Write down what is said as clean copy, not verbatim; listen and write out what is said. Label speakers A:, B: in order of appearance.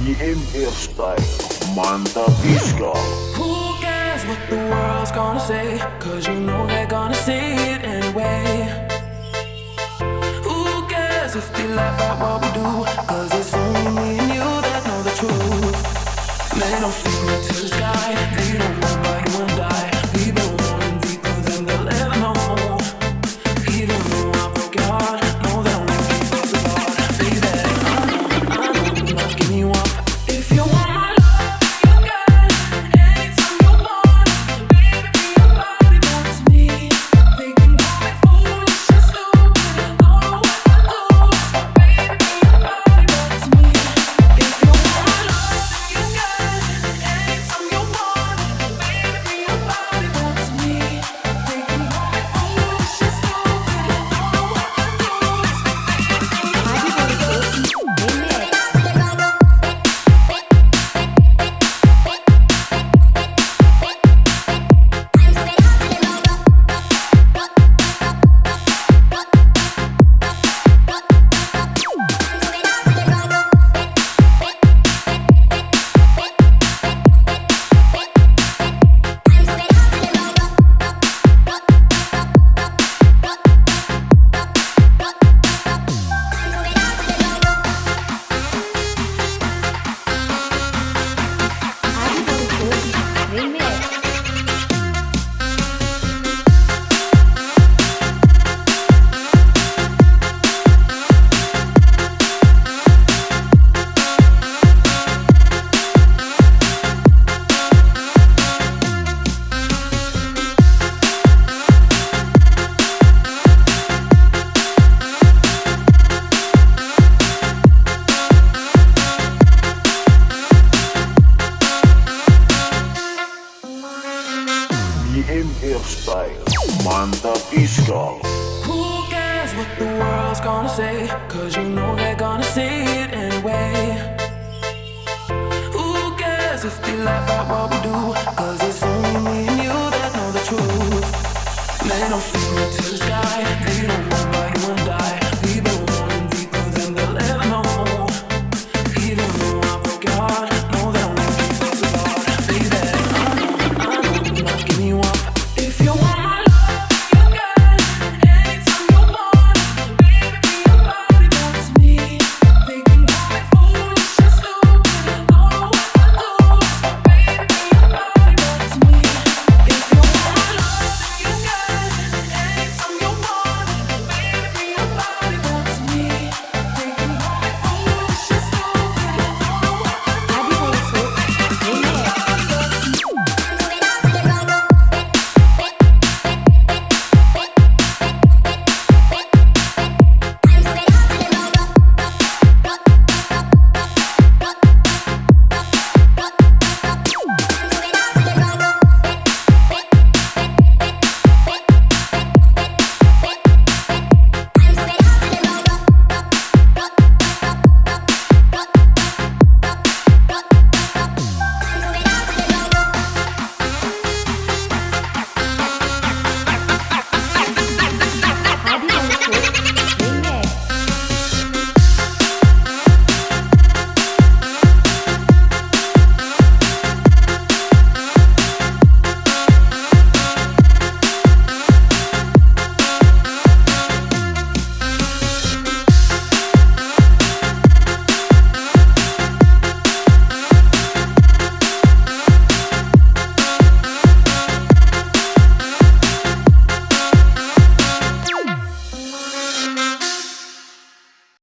A: BM hairstyle, mantap iskal.
B: Who cares what the world's gonna say? Cause you know they're gonna say it anyway. Who cares if they laugh at what we do? Cause it's only me and you that know the truth. They don't feel me to the sky. They don't know why you and I. We've been rolling deeper than they'll ever know. Even though I broke your heart, know they'll never keep us apart. Baby, I know I'm not giving you up. If you want my love, you got it. Anytime you want it. Baby, your body wants me. They can call me foolish and stupid. Don't know what to lose. Baby, your body wants me. If you want my love, you got it. Anytime you want it. Baby, your body wants me. They can call me foolish and stupid. Don't know what to lose.
A: BM hairstyle, mantap iskal.
B: Who cares what the world's gonna say? Cause you know they're gonna say it anyway. Who cares if they laugh at what we do?